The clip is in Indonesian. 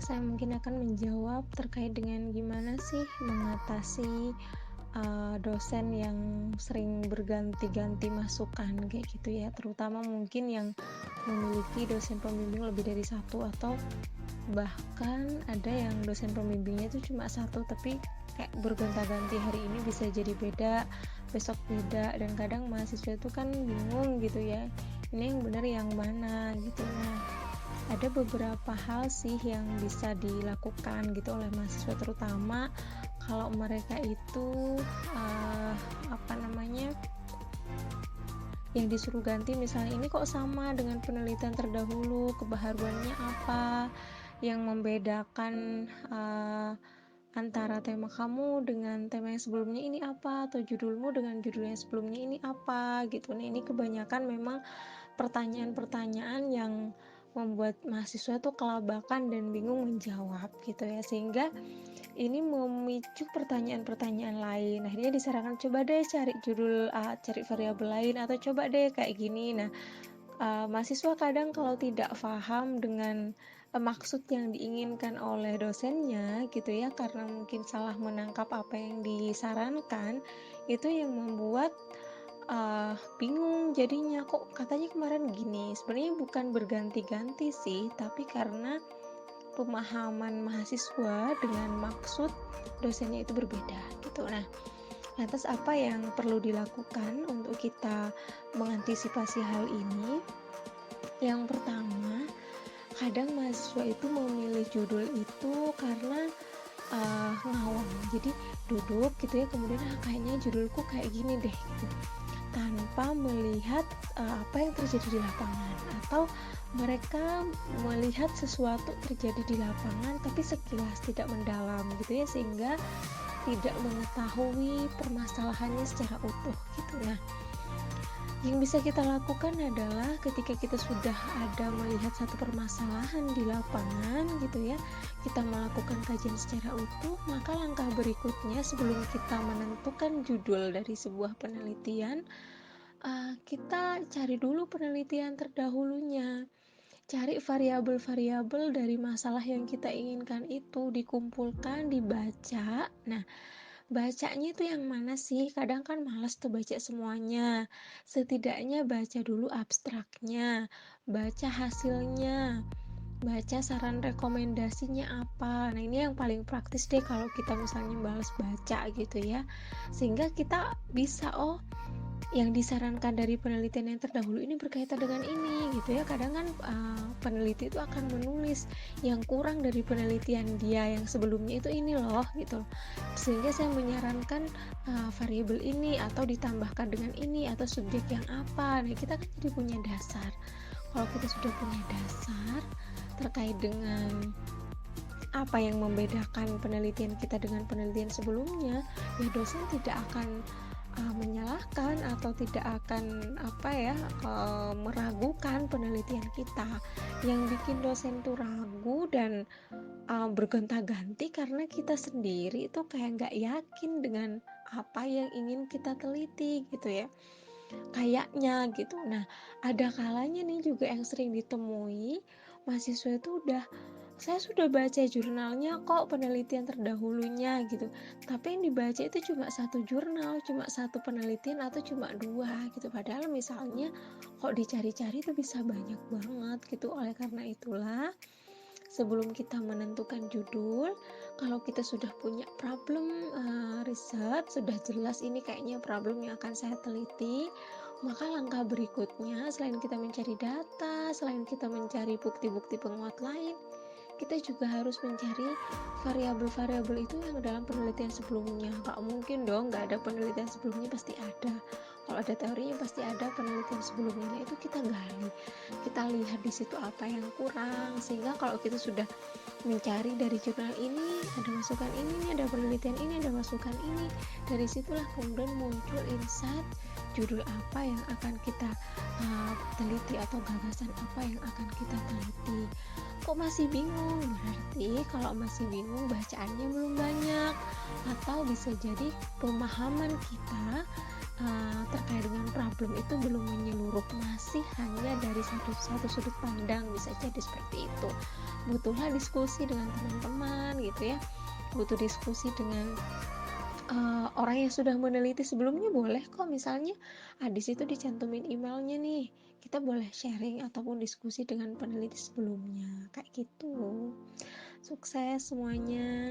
saya mungkin akan menjawab terkait dengan gimana sih mengatasi, dosen yang sering berganti-ganti masukan kayak gitu ya, terutama mungkin yang memiliki dosen pembimbing lebih dari satu atau bahkan ada yang dosen pembimbingnya itu cuma satu tapi kayak bergonta-ganti, hari ini bisa jadi beda, besok beda, dan kadang mahasiswa itu kan bingung gitu ya, ini yang benar yang mana gitu. Nah, ada beberapa hal sih yang bisa dilakukan gitu oleh mahasiswa, terutama kalau mereka itu apa namanya, yang disuruh ganti misalnya ini kok sama dengan penelitian terdahulu, kebaharuannya apa yang membedakan antara tema kamu dengan tema yang sebelumnya ini apa, atau judulmu dengan judul yang sebelumnya ini apa gitu. Nah, ini kebanyakan memang pertanyaan-pertanyaan yang membuat mahasiswa tuh kelabakan dan bingung menjawab gitu ya, sehingga ini memicu pertanyaan-pertanyaan lain. Akhirnya disarankan coba deh cari judul cari variabel lain, atau coba deh kayak gini. Nah, mahasiswa kadang kalau tidak paham dengan maksud yang diinginkan oleh dosennya gitu ya, karena mungkin salah menangkap apa yang disarankan, itu yang membuat bingung jadinya, kok katanya kemarin gini. Sebenarnya bukan berganti-ganti sih, tapi karena pemahaman mahasiswa dengan maksud dosennya itu berbeda gitu. Nah, lantas apa yang perlu dilakukan untuk kita mengantisipasi hal ini? Yang pertama, kadang mahasiswa itu memilih judul itu karena ngawang. Jadi duduk gitu ya, kemudian kayaknya judulku kayak gini deh gitu, tanpa melihat apa yang terjadi di lapangan, atau mereka melihat sesuatu terjadi di lapangan tapi sekilas tidak mendalam gitu ya, sehingga tidak mengetahui permasalahannya secara utuh gitu. Nah, yang bisa kita lakukan adalah ketika kita sudah ada melihat satu permasalahan di lapangan gitu ya, kita melakukan kajian secara utuh, maka langkah berikutnya sebelum kita menentukan judul dari sebuah penelitian, kita cari dulu penelitian terdahulunya. Cari variabel-variabel dari masalah yang kita inginkan itu, dikumpulkan, dibaca. Nah, bacanya itu yang mana sih? Kadang kan malas tuh baca semuanya. Setidaknya baca dulu abstraknya, baca hasilnya, baca saran rekomendasinya apa. Nah, ini yang paling praktis deh kalau kita misalnya malas baca gitu ya. Sehingga kita bisa, yang disarankan dari penelitian yang terdahulu ini berkaitan dengan ini gitu ya. Kadang kan peneliti itu akan menulis yang kurang dari penelitian dia yang sebelumnya itu ini loh gitu, sehingga saya menyarankan variabel ini atau ditambahkan dengan ini atau subjek yang apa. Nah, kita kan jadi punya dasar. Kalau kita sudah punya dasar terkait dengan apa yang membedakan penelitian kita dengan penelitian sebelumnya, ya dosen tidak akan menyalahkan atau tidak akan meragukan penelitian kita. Yang bikin dosen tuh ragu dan bergonta-ganti karena kita sendiri itu kayak nggak yakin dengan apa yang ingin kita teliti gitu ya, kayaknya gitu. Nah, ada kalanya nih juga yang sering ditemui mahasiswa itu saya sudah baca jurnalnya kok, penelitian terdahulunya gitu, tapi yang dibaca itu cuma satu jurnal, cuma satu penelitian atau cuma dua gitu, padahal misalnya kok dicari-cari itu bisa banyak banget gitu. Oleh karena itulah, sebelum kita menentukan judul, kalau kita sudah punya problem riset, sudah jelas ini kayaknya problem yang akan saya teliti, maka langkah berikutnya selain kita mencari data, selain kita mencari bukti-bukti penguat lain, kita juga harus mencari variabel-variabel itu yang dalam penelitian sebelumnya. Gak mungkin dong gak ada penelitian sebelumnya, pasti ada. Kalau ada teorinya pasti ada penelitian sebelumnya. Nah, itu kita gali, kita lihat di situ apa yang kurang, sehingga kalau kita sudah mencari dari jurnal ini ada masukan ini, ada penelitian ini, ada masukan ini, dari situlah kemudian muncul insight judul apa yang akan kita teliti atau gagasan apa yang akan kita teliti. Kok masih bingung? Berarti kalau masih bingung bacaannya belum banyak, atau bisa jadi pemahaman kita terkait dengan problem itu belum menyeluruh, masih hanya dari satu satu sudut pandang, bisa jadi seperti itu. Butuhlah diskusi dengan teman-teman gitu ya, butuh diskusi dengan orang yang sudah meneliti sebelumnya boleh kok, misalnya, di situ dicantumin emailnya nih, kita boleh sharing ataupun diskusi dengan peneliti sebelumnya, kayak gitu. Sukses semuanya.